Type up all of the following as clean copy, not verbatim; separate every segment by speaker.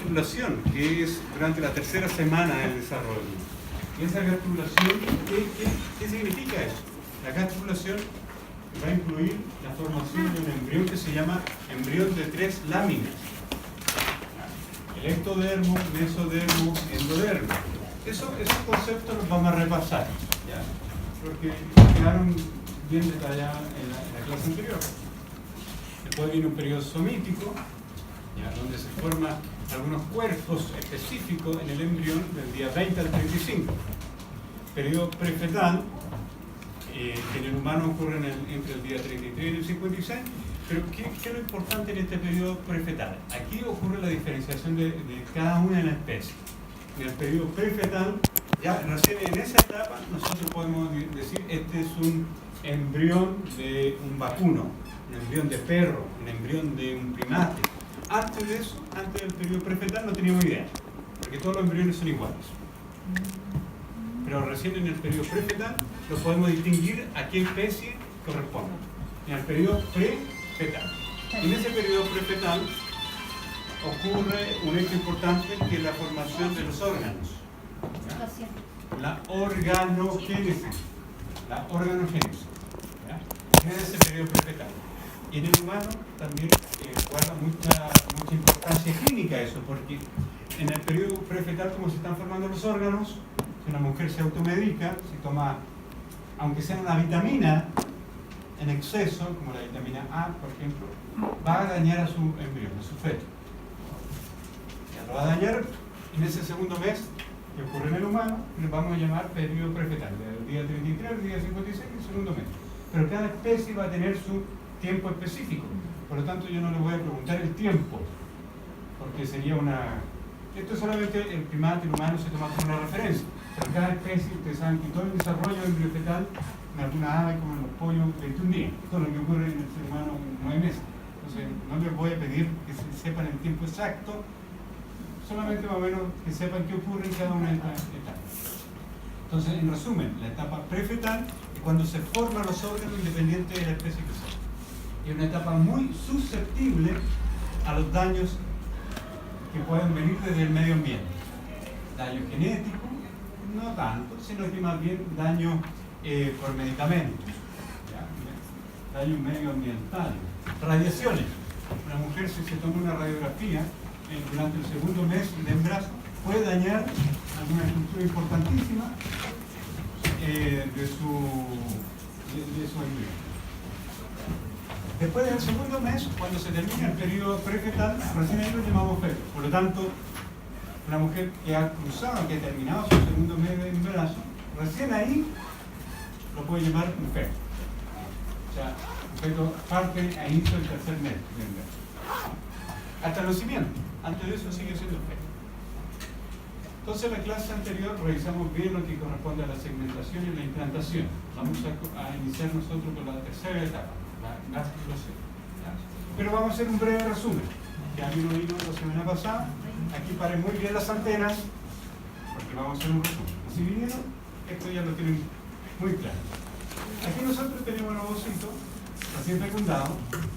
Speaker 1: gastrulación, que es durante la tercera semana del desarrollo. Y esa gastrulación, ¿qué significa eso? La gastrulación va a incluir la formación de un embrión que se llama embrión de 3 láminas. El ectodermo, mesodermo, endodermo. Esos conceptos los vamos a repasar, ¿ya? Porque quedaron bien detallados en la clase anterior. Después viene un periodo somítico, ¿ya? Donde se forman algunos cuerpos específicos en el embrión del día 20 al 35. Periodo prefetal, que en el humano ocurre entre el día 33 y el 56. Pero ¿qué es lo importante en este periodo prefetal? Aquí ocurre la diferenciación de cada una de las especies. En el periodo prefetal, ya recién en esa etapa, nosotros podemos decir este es un embrión de un vacuno, un embrión de perro, un embrión de un primate. Antes de eso, antes del periodo prefetal, no teníamos idea, porque todos los embriones son iguales. Pero recién en el periodo prefetal lo podemos distinguir a qué especie corresponde. En el periodo prefetal. En ese periodo prefetal ocurre un hecho importante que es la formación de los órganos. ¿Ya? La organogénesis. La organogénesis. ¿Ya? En ese periodo prefetal. Y en el humano también guarda mucha importancia clínica eso, porque en el periodo prefetal, como se están formando los órganos, si una mujer se automedica, si toma, aunque sea una vitamina en exceso, como la vitamina A, por ejemplo, va a dañar a su embrión, a su feto. Ya lo va a dañar en ese segundo mes que ocurre en el humano, lo vamos a llamar periodo prefetal, del día 33 al día 56, el segundo mes. Pero cada especie va a tener su tiempo específico. Por lo tanto, yo no le voy a preguntar el tiempo, porque sería una... Esto es solamente el primate, el humano se toma como una referencia. Pero cada especie, ustedes saben que todo el desarrollo embriofetal en alguna ave, como en los pollos, 21 días. Todo lo que ocurre en el ser humano en 9 meses. Entonces, no les voy a pedir que sepan el tiempo exacto, solamente más o menos que sepan qué ocurre en cada una de estas etapas. Entonces, en resumen, la etapa prefetal es cuando se forman los órganos independientes de la especie que sea. Y es una etapa muy susceptible a los daños que pueden venir desde el medio ambiente. Daño genético, no tanto, sino que más bien daño por medicamentos, ¿ya? Daño medioambiental, radiaciones. Una mujer, si se toma una radiografía durante el segundo mes de embarazo, puede dañar alguna estructura importantísima de su embrión. Después del segundo mes, cuando se termina el periodo prefetal, recién ahí lo llamamos feto. Por lo tanto, una mujer que ha cruzado, que ha terminado su segundo mes de embarazo, recién ahí lo puede llamar un feto. O sea, un feto parte a inicio del tercer mes de embarazo. Hasta el nacimiento. Antes de eso sigue siendo feto. Entonces, en la clase anterior revisamos bien lo que corresponde a la segmentación y la implantación. Vamos a iniciar nosotros con la tercera etapa, la gastrulación. Pero vamos a hacer un breve resumen. Ya vino la semana pasada. Aquí paren muy bien las antenas, porque vamos a hacer un resumen. Si vinieron, esto ya lo tienen muy claro. Aquí nosotros tenemos un ovocito recién fecundado,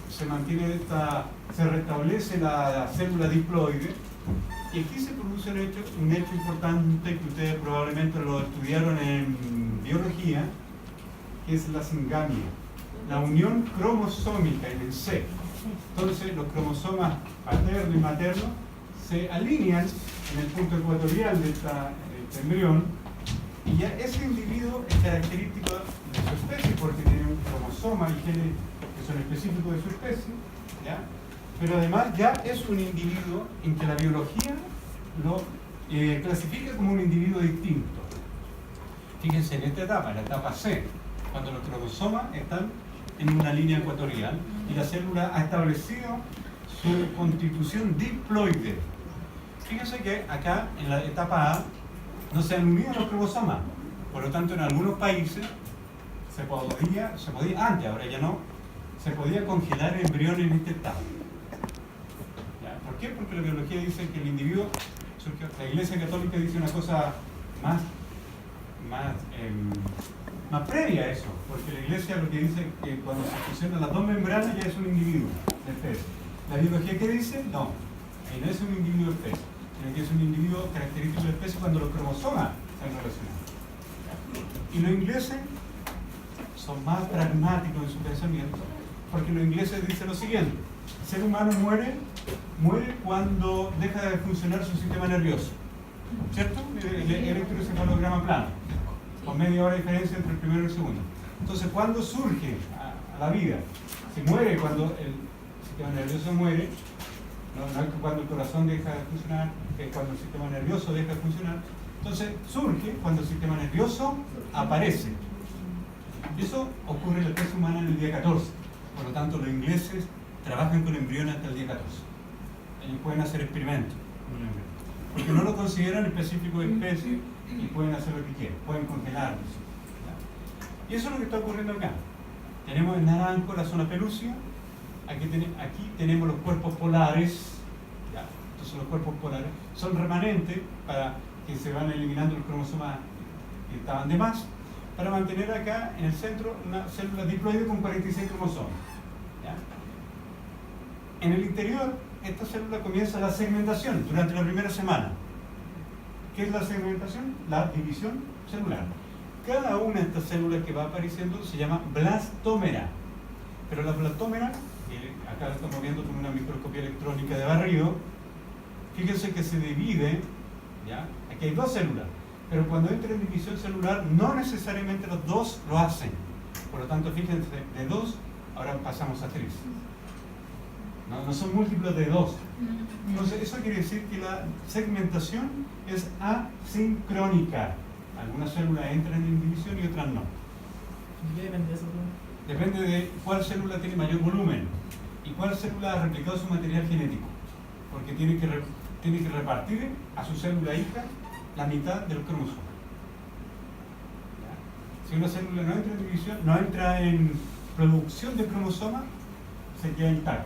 Speaker 1: se restablece la célula diploide, y aquí se produce un hecho importante que ustedes probablemente lo estudiaron en biología, que es la singamia, la unión cromosómica en el C. Entonces los cromosomas paterno y materno se alinean en el punto ecuatorial de este embrión, y ya ese individuo es característico de su especie porque tiene un cromosoma y genes que son específicos de su especie, ¿ya? Pero además ya es un individuo en que la biología lo clasifica como un individuo distinto. Fíjense en esta etapa, la etapa C, cuando los cromosomas están en una línea ecuatorial y la célula ha establecido su constitución diploide. Fíjense que acá en la etapa A no se han unido los cromosomas, por lo tanto en algunos países se podía antes, ahora ya no, se podía congelar el embrión en este estado. ¿Ya? ¿Por qué? Porque la biología dice que el individuo, la Iglesia Católica dice una cosa más previa a eso, porque la Iglesia lo que dice es que cuando se fusionan las dos membranas ya es un individuo de especie. La biología, ¿qué dice? No, ahí no es un individuo de especie. individuo característico de la especie cuando los cromosomas están relacionados. Y los ingleses son más pragmáticos en su pensamiento, porque los ingleses dicen lo siguiente: el ser humano muere cuando deja de funcionar su sistema nervioso, ¿cierto? El electroencefalograma plano, con media hora de diferencia entre el primero y el segundo. Entonces, ¿cuándo surge a la vida? Se muere cuando el sistema nervioso muere, no es cuando el corazón deja de funcionar, es cuando el sistema nervioso deja de funcionar. Entonces, surge cuando el sistema nervioso aparece. Y eso ocurre en la especie humana en el día 14. Por lo tanto, los ingleses trabajan con embriones hasta el día 14. Ellos pueden hacer experimentos con el embrión, porque no lo consideran específico de especie y pueden hacer lo que quieran, pueden congelarlo. Y eso es lo que está ocurriendo acá. Tenemos en naranjo la zona pelúcida, aquí tenemos los cuerpos polares, ¿ya? Entonces los cuerpos polares son remanentes para que se van eliminando los cromosomas que estaban de más, para mantener acá en el centro una célula diploide con 46 cromosomas. ¿Ya? En el interior, esta célula comienza la segmentación durante la primera semana. ¿Qué es la segmentación? La división celular. Cada una de estas células que va apareciendo se llama blastómera. Pero la blastómera, que acá la estamos viendo con una microscopía electrónica de barrido, fíjense que se divide, ¿ya? Aquí hay dos células, pero cuando entra en división celular no necesariamente los dos lo hacen. Por lo tanto, fíjense, de 2 ahora pasamos a 3. No son múltiplos de 2. Entonces, eso quiere decir que la segmentación es asincrónica. Algunas células entran en división y otras no.
Speaker 2: ¿Qué depende de eso?
Speaker 1: Depende de cuál célula tiene mayor volumen y cuál célula ha replicado su material genético. Porque tiene que repartir a su célula hija la mitad del cromosoma. ¿Ya? Si una célula no entra en división, no entra en producción de cromosoma, se queda intacta.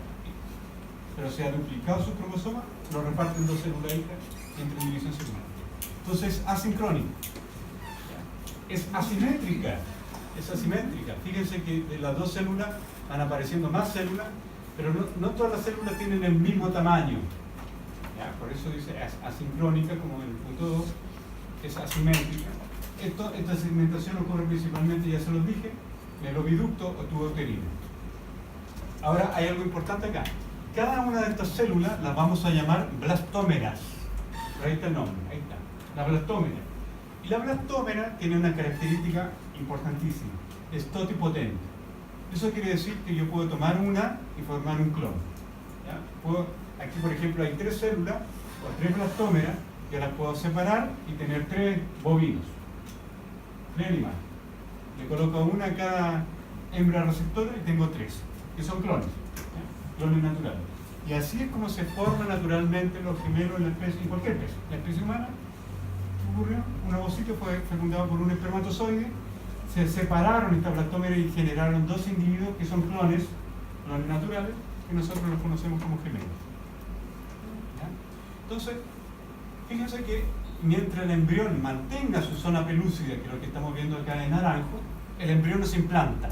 Speaker 1: Pero si ha duplicado su cromosoma, lo reparten dos células hijas y entra en división celular. Entonces es asincrónico. Es asimétrica. Es asimétrica. Fíjense que de las dos células van apareciendo más células, pero no todas las células tienen el mismo tamaño. ¿Ya? Por eso dice asincrónica, como en el punto 2, es asimétrica. Esta segmentación ocurre principalmente, ya se los dije, en el oviducto o tubo uterino. Ahora hay algo importante acá. Cada una de estas células las vamos a llamar blastómeras. Ahí está el nombre, ahí está. La blastómera. Y la blastómera tiene una característica importantísima. Es totipotente. Eso quiere decir que yo puedo tomar una y formar un clon. ¿Ya? Aquí, por ejemplo, hay 3 células o 3 blastómeras. Yo las puedo separar y tener 3 bovinos. 3 animales. Le coloco una a cada hembra receptora y tengo 3, que son clones. ¿Ya? Clones naturales. Y así es como se forman naturalmente los gemelos en la especie, en cualquier especie. La especie humana ocurrió, un ovocito fue fecundado por un espermatozoide, se separaron estas blastómeras y generaron 2 individuos que son clones naturales, que nosotros los conocemos como gemelos. ¿Ya? Entonces, fíjense que mientras el embrión mantenga su zona pelúcida, que es lo que estamos viendo acá en naranjo, el embrión no se implanta.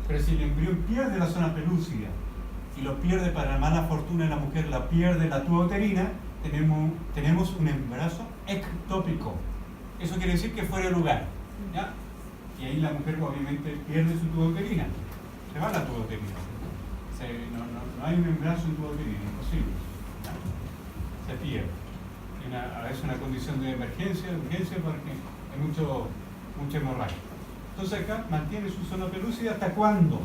Speaker 1: Pero si el embrión pierde la zona pelúcida y lo pierde, para la mala fortuna de la mujer, la pierde la tuba uterina, tenemos un embarazo ectópico. Eso quiere decir que fuera de lugar. ¿Ya? Y ahí la mujer obviamente pierde su tuba uterina. Se va la tuba uterina. No hay un embarazo en tuba uterina, imposible. ¿Ya? Se pierde. A veces una condición de emergencia, de urgencia, porque hay mucha hemorragia. Entonces acá mantiene su zona pelúcida, ¿hasta cuándo?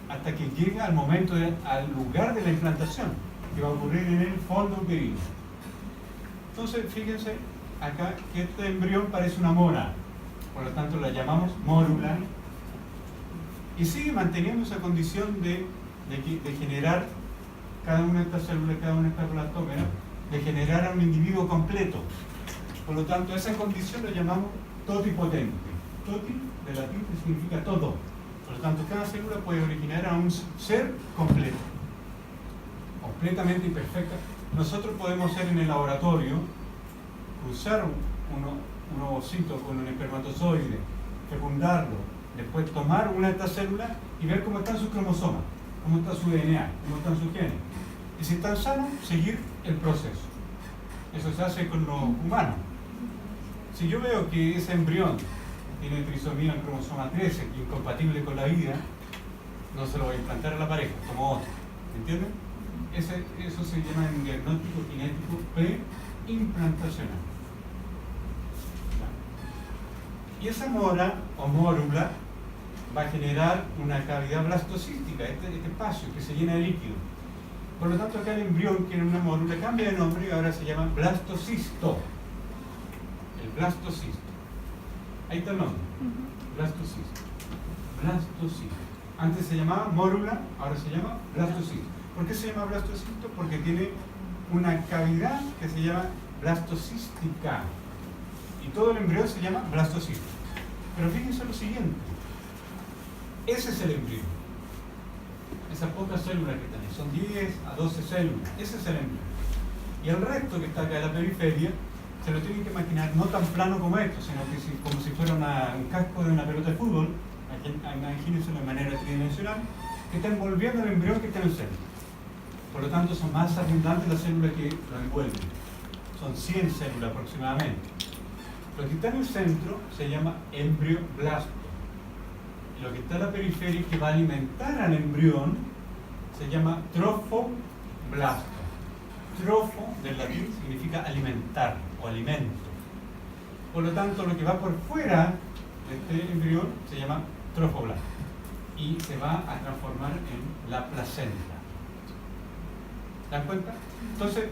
Speaker 1: Hasta que llega al al lugar de la implantación, que va a ocurrir en el fondo uterino. Entonces, fíjense acá que este embrión parece una mora, por lo tanto la llamamos mórula, y sigue manteniendo esa condición de generar cada una de estas células, cada una de estas blastómeras, de generar a un individuo completo. Por lo tanto, esa condición la llamamos totipotente. Toti, de latín, que significa todo. Por lo tanto, cada célula puede originar a un ser completo, completamente imperfecta. Nosotros podemos hacer en el laboratorio, cruzar un ovocito con un espermatozoide, fecundarlo, después tomar una de estas células y ver cómo están sus cromosomas, cómo está su DNA, cómo están sus genes. Y si están sanos, seguir el proceso. Eso se hace con los humanos. Si yo veo que ese embrión tiene trisomía en cromosoma 13, que es incompatible con la vida, no se lo voy a implantar a la pareja, como otro. ¿Me entienden? Eso se llama en diagnóstico genético preimplantacional. Y esa mora o mórula va a generar una cavidad blastocística, este espacio que se llena de líquido. Por lo tanto, acá el embrión, que era una mórula, cambia de nombre y ahora se llama blastocisto. El blastocisto. Ahí está el nombre. Blastocisto. Blastocisto. Antes se llamaba mórula, ahora se llama blastocisto. ¿Por qué se llama blastocisto? Porque tiene una cavidad que se llama blastocística. Y todo el embrión se llama blastocisto. Pero fíjense lo siguiente. Ese es el embrión. Esas pocas células que están ahí, son 10 a 12 células. Ese es el embrión. Y el resto que está acá en la periferia, se lo tienen que imaginar no tan plano como esto, sino que como si fuera un casco de una pelota de fútbol. Imagínense de manera tridimensional, que está envolviendo el embrión que está en el centro. Por lo tanto, son más abundantes las células que lo envuelven. Son 100 células aproximadamente. Lo que está en el centro se llama embrioblasto. Y lo que está en la periferia, que va a alimentar al embrión, se llama trofoblasto. Trofo, del latín, significa alimentar o alimento. Por lo tanto, lo que va por fuera de este embrión se llama trofoblasto. Y se va a transformar en la placenta. ¿Se dan cuenta? Entonces,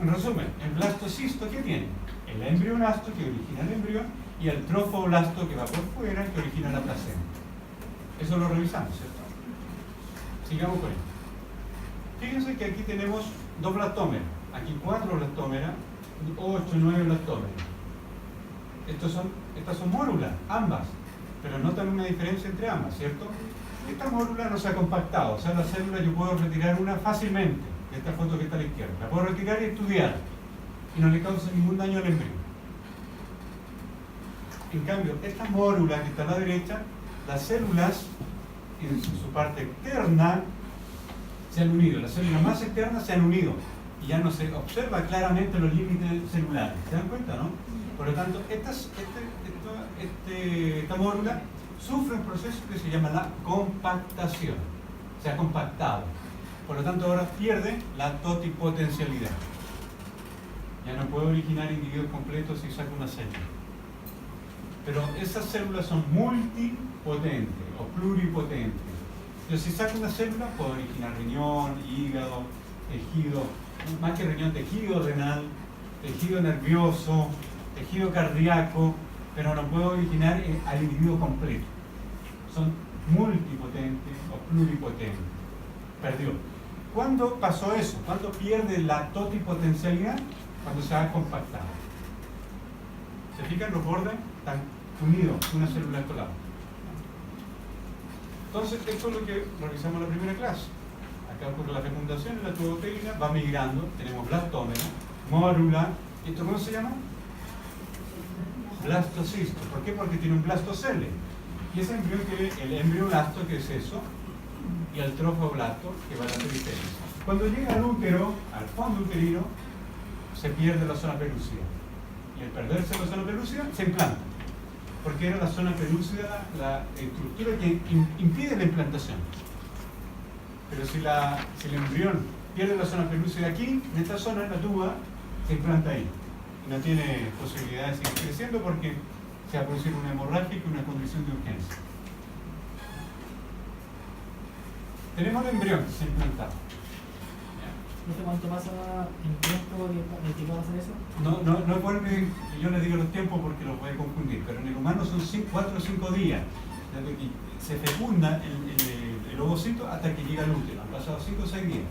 Speaker 1: en resumen, el blastocisto, ¿qué tiene? El embrioblasto, que origina el embrión, y el trofoblasto, que va por fuera, que origina la placenta. Eso lo revisamos, ¿cierto? Sigamos con esto. Fíjense que aquí tenemos 2 blastómeras, aquí 4 blastómeras, 8, 9 blastómeras. Estas son mórulas, ambas, pero notan una diferencia entre ambas, ¿cierto? Esta mórula no se ha compactado, o sea, la célula yo puedo retirar una fácilmente, de esta foto que está a la izquierda. La puedo retirar y estudiar, y no le causa ningún daño al embrión. En cambio, esta mórula que está a la derecha, las células en su parte externa se han unido, las células más externas se han unido y ya no se observa claramente los límites celulares. ¿Se dan cuenta, no? Por lo tanto, esta mórula sufre un proceso que se llama la compactación. Se ha compactado. Por lo tanto, ahora pierde la totipotencialidad. Ya no puede originar individuos completos si saca una célula. Pero esas células son multipotentes o pluripotentes. Pero si saco una célula, puedo originar riñón, hígado, tejido, más que riñón, tejido renal, tejido nervioso, tejido cardíaco, pero no puedo originar al individuo completo. Son multipotentes o pluripotentes. Perdió. ¿Cuándo pasó eso? ¿Cuándo pierde la totipotencialidad? Cuando se ha compactado. ¿Se fijan? Los bordes están unidos, una célula a lado. Entonces, esto es lo que revisamos en la primera clase. Acá ocurre la fecundación en la tubopeina, va migrando, tenemos blastómera, mórula. ¿Esto cómo se llama? Blastocisto. ¿Por qué? Porque tiene un blastocele. Y ese embrión tiene el embrioblasto, que es eso, y el trofoblasto, que va a la periferia. Cuando llega al útero, al fondo uterino, se pierde la zona pelúcida. Y al perderse la zona pelúcida, se implanta. Porque era la zona pelúcida la estructura que impide la implantación. Pero si el embrión pierde la zona pelúcida aquí, en esta zona, en la tuba, se implanta ahí. Y no tiene posibilidad de seguir creciendo porque se va a producir una hemorragia y una condición de urgencia. Tenemos el embrión que se ha implantado.
Speaker 2: No sé cuánto pasa en tiempo de que pueda hacer eso.
Speaker 1: No es bueno que yo les diga los tiempos porque los voy a confundir, pero en el humano son 4 o 5 días desde que se fecunda el ovocito hasta que llega al útero. Han pasado 5 o 6 días.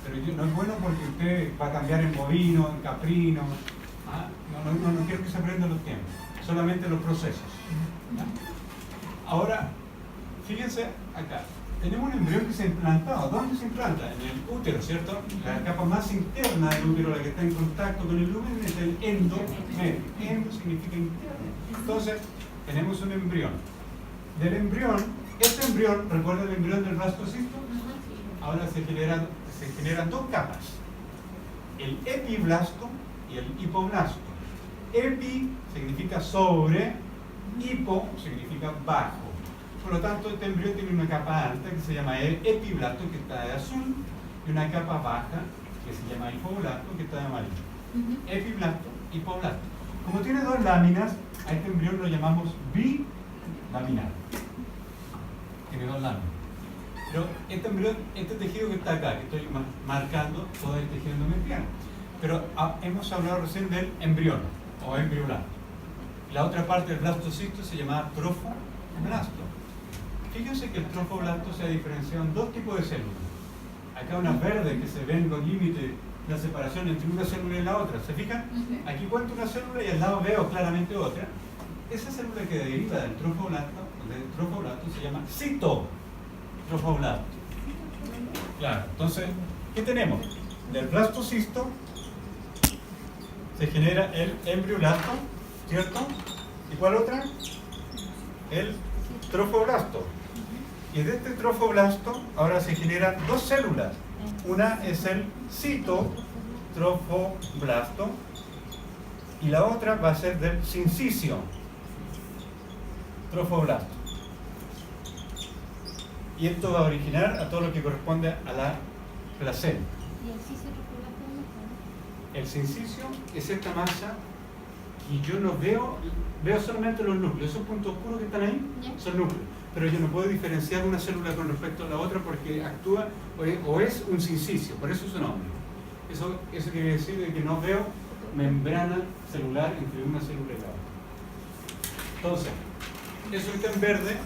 Speaker 1: Pero no es bueno porque usted va a cambiar en bovino, en caprino. No quiero que se aprendan los tiempos, solamente los procesos. ¿Ya? Ahora, fíjense acá. Tenemos un embrión que se ha implantado. ¿Dónde se implanta? En el útero, ¿cierto? La capa más interna del útero, la que está en contacto con el lumen, es el endometrio. Endo significa interno. Entonces, tenemos un embrión. Del embrión, este embrión, ¿recuerda el embrión del blastocisto? Ahora se generan 2 capas. El epiblasto y el hipoblasto. Epi significa sobre, hipo significa bajo. Por lo tanto, este embrión tiene una capa alta que se llama epiblasto, que está de azul, y una capa baja que se llama hipoblasto, que está de amarillo. Epiblasto, hipoblasto. Como tiene dos láminas, a este embrión lo llamamos bilaminar. Tiene dos láminas. Pero este embrión, este tejido que está acá, que estoy marcando, todo el tejido endometrial. Pero hemos hablado recién del embrión o embrioblasto. La otra parte del blastocisto se llama trofoblasto. Fíjense que el trofoblasto se ha diferenciado en dos tipos de células. Acá unas verdes que se ven los límites, la separación entre una célula y la otra. ¿Se fijan? Aquí cuento una célula y al lado veo claramente otra. Esa célula que deriva del trofoblasto se llama citotrofoblasto. Claro, entonces, ¿qué tenemos? Del blastocisto se genera el embrioblasto, ¿cierto? ¿Y cuál otra? El trofoblasto. Y de este trofoblasto ahora se generan dos células. Una es el citotrofoblasto y la otra va a ser del sincicio trofoblasto. Y esto va a originar a todo lo que corresponde a la placenta.
Speaker 3: ¿Y el cisiotrofoblasto dónde está?
Speaker 1: El sincicio es esta masa y yo no veo solamente los núcleos. Esos puntos oscuros que están ahí son núcleos. Pero yo no puedo diferenciar una célula con respecto a la otra porque actúa o es un sincicio, por eso es su nombre. Eso quiere decir de que no veo membrana celular entre una célula y la otra. Entonces, eso está en verde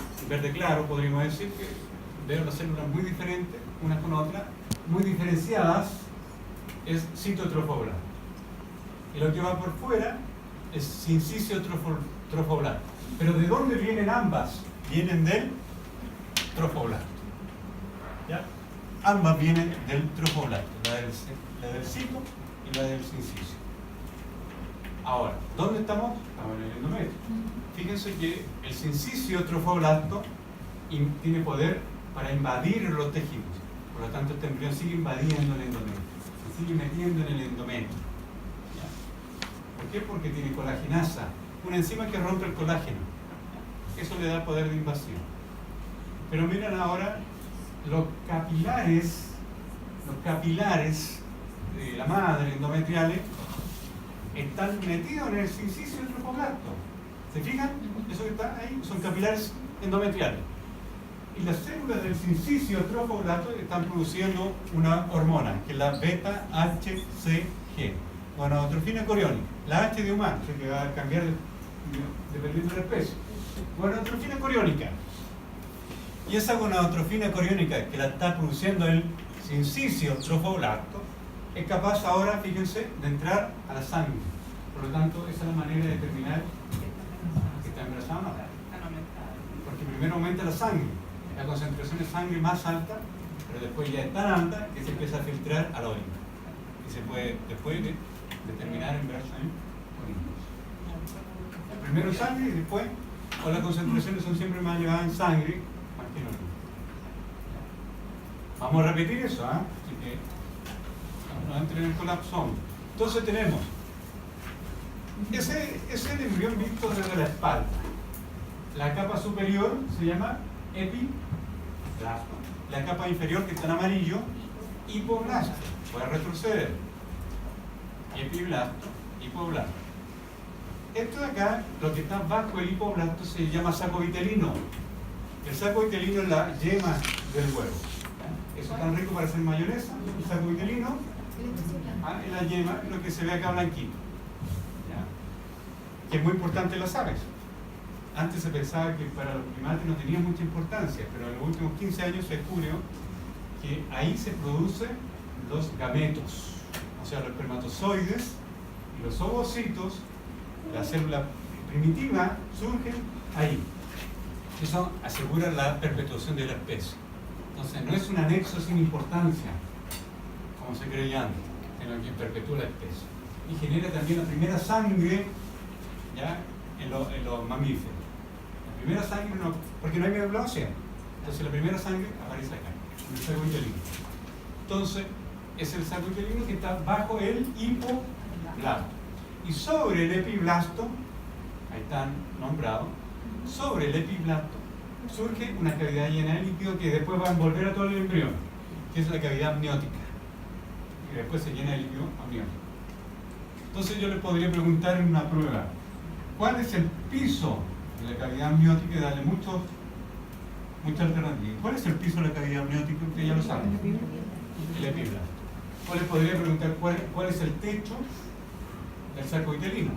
Speaker 1: claro, podríamos decir que veo las células muy diferentes, unas con otras, muy diferenciadas, es citotrofoblasto. Y lo que va por fuera es sincicio trofoblasto. Pero ¿de dónde vienen ambas? Vienen del trofoblasto. ¿Ya? Ambas vienen del trofoblasto, la del cito y la del sincicio. Ahora, ¿dónde estamos? Estamos en el endometrio. Fíjense que el sincicio trofoblasto tiene poder para invadir los tejidos. Por lo tanto, este embrión sigue invadiendo el endometrio. Se sigue metiendo en el endometrio. ¿Ya? ¿Por qué? Porque tiene colagenasa, una enzima que rompe el colágeno. Eso le da poder de invasión. Pero miren ahora los capilares de la madre endometriales están metidos en el sincicio trofoblasto. ¿Se fijan? Eso que está ahí son capilares endometriales. Y las células del sincicio trofoblasto están produciendo una hormona, que es la beta-HCG, gonadotrofina coriónica. La H de humano, o sea que va a cambiar dependiendo de la especie. Gonadotrofina coriónica. Y esa gonadotrofina coriónica que la está produciendo el sincicio trofoblasto es capaz ahora, fíjense, de entrar a la sangre. Por lo tanto, esa es la manera de determinar que está embarazada o no. Porque primero aumenta la sangre, la concentración de sangre más alta, pero después ya es tan alta que se empieza a filtrar a la orina. Y se puede después determinar embarazamiento o niños. Primero sangre y después, o las concentraciones son siempre más elevadas en sangre, más que en orina. Vamos a repetir eso, ¿eh? Así que no entren en el colapso. Entonces tenemos ese el embrión visto desde la espalda. La capa superior se llama epiblasto. La capa inferior, que está en amarillo, hipoblasto. Voy a retroceder. Epiblasto, hipoblasto. Esto de acá, lo que está bajo el hipoblasto, se llama saco vitelino. El saco vitelino es la yema del huevo. Eso es tan rico para hacer mayonesa. El saco vitelino es la yema, lo que se ve acá blanquito. ¿Ya? Que es muy importante en las aves. Antes se pensaba que para los primates no tenía mucha importancia, pero en los últimos 15 años se descubrió que ahí se producen los gametos, o sea, los espermatozoides y los ovocitos. La célula primitiva surgen ahí. Eso asegura la perpetuación de la especie. Entonces, no es un anexo sin importancia, como se creía antes, sino que perpetúa la especie. Y genera también la primera sangre, ¿ya?, en los mamíferos. La primera sangre, no, porque no hay médula ósea. Entonces, la primera sangre aparece acá, en el saco vitelino. Entonces, es el saco vitelino que está bajo el hipoblasto. Y sobre el epiblasto, ahí están nombrados, sobre el epiblasto surge una cavidad llena de líquido que después va a envolver a todo el embrión, que es la cavidad amniótica. Y después se llena de líquido amniótico. Entonces yo le podría preguntar en una prueba, ¿cuál es el piso de la cavidad amniótica? Y darle muchas alternativas. ¿Cuál es el piso de la cavidad amniótica? Ustedes ya lo saben. El epiblasto. O les podría preguntar cuál es el techo del saco vitelino.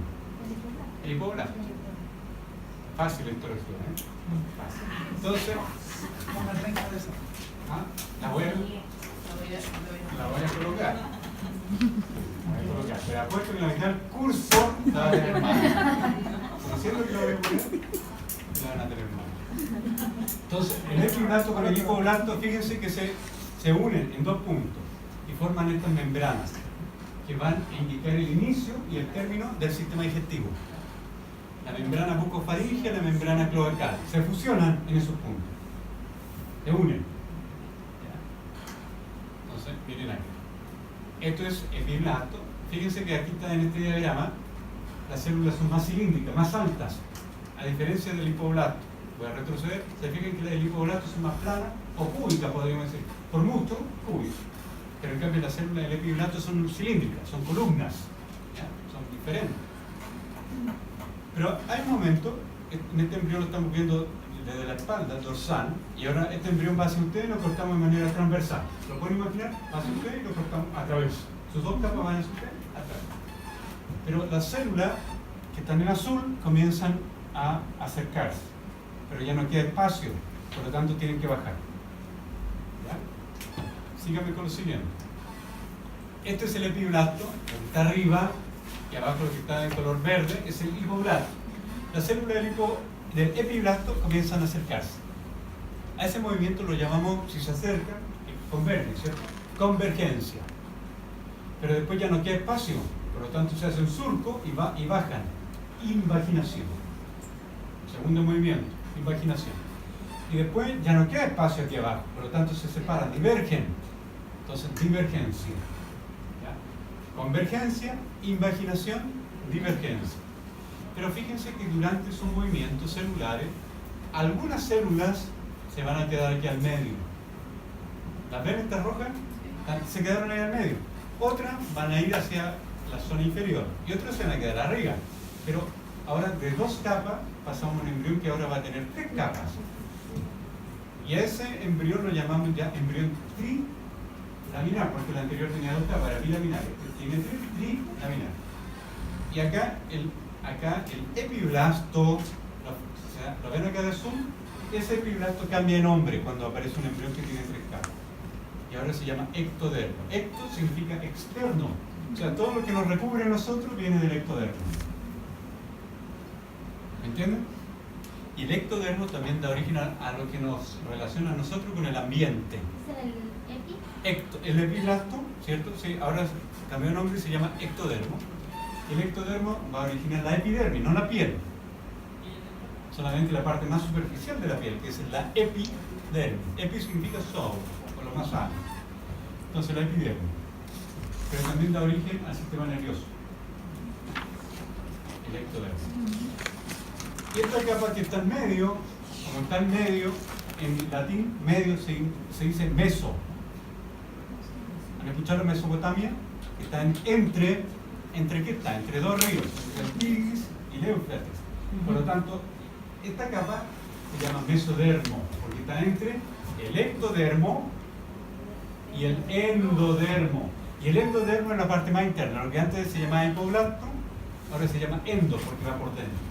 Speaker 1: El hipoblasto. Fácil la introducción, ¿eh? Fácil. Entonces, pongan 30 de esas. ¿Ah? La voy a colocar. Pero apuesto que la mitad del curso la van a tener mal. Conociendo que lo voy a poner, la van a tener mal. Entonces, el epiblasto con el hipoblasto, fíjense que se unen en dos puntos y forman estas membranas que van a indicar el inicio y el término del sistema digestivo. La membrana bucofaríngea y la membrana cloacal se fusionan en esos puntos, se unen. Entonces, miren aquí. Esto es epiblasto. Fíjense que aquí está en este diagrama, las células son más cilíndricas, más altas, a diferencia del hipoblasto. Voy a retroceder. Se fijan que las del hipoblasto son más planas o cúbicas, podríamos decir. Por mucho, cúbicas. Pero en cambio las células del epiblasto son cilíndricas, son columnas, ¿ya? Son diferentes. Pero hay un momento, en este embrión lo estamos viendo desde la espalda dorsal, y ahora este embrión va hacia usted y lo cortamos de manera transversal. ¿Lo pueden imaginar? Hacia usted y lo cortamos a través. Sus dos capas van hacia usted, a través. Pero las células que están en azul comienzan a acercarse, pero ya no queda espacio, por lo tanto tienen que bajar. ¿Ya? Síganme con lo siguiente. Este es el epiblasto, lo que está arriba, y abajo lo que está en color verde es el hipoblasto. Las células del epiblasto comienzan a acercarse. A ese movimiento lo llamamos, si se acerca, convergen, ¿cierto? Convergencia. Pero después ya no queda espacio, por lo tanto se hace un surco y bajan. Invaginación. Segundo movimiento, invaginación. Y después ya no queda espacio aquí abajo, por lo tanto se separan, divergen. Entonces, divergencia. ¿Ya? Convergencia, invaginación, divergencia. Pero fíjense que durante esos movimientos celulares, algunas células se van a quedar aquí al medio. Las ven estas rojas, se quedaron ahí al medio. Otras van a ir hacia la zona inferior y otras se van a quedar arriba. Pero ahora de 2 capas pasamos a un embrión que ahora va a tener 3 capas. Y a ese embrión lo llamamos ya embrión trilaminar, porque el anterior tenía 2 capas, era bilaminar. Este tiene trilaminar. Y acá el epiblasto, ¿lo ven acá de azul? Ese epiblasto cambia de nombre cuando aparece un embrión que tiene 3 capas. Y ahora se llama ectodermo. Ecto significa externo. O sea, todo lo que nos recubre a nosotros viene del ectodermo. ¿Me entienden? Y el ectodermo también da origen a lo que nos relaciona a nosotros con el ambiente.
Speaker 3: ¿Es el epi?
Speaker 1: El epiblasto, ¿cierto? Sí, ahora cambió de nombre y se llama ectodermo. El ectodermo va a originar la epidermis, no la piel. Solamente la parte más superficial de la piel, que es la epidermis. Epi significa sobre, o lo más alto. Entonces la epidermis. Pero también da origen al sistema nervioso. El ectodermo. Y esta capa que está en medio, como está en medio, en latín medio se dice meso. ¿Han escuchado la Mesopotamia? Que está ¿entre qué está? Entre 2 ríos, el Tigris y el Éufrates. Por lo tanto, esta capa se llama mesodermo, porque está entre el ectodermo y el endodermo. Y el endodermo es la parte más interna, lo que antes se llamaba hipoblasto, ahora se llama endo, porque va por dentro.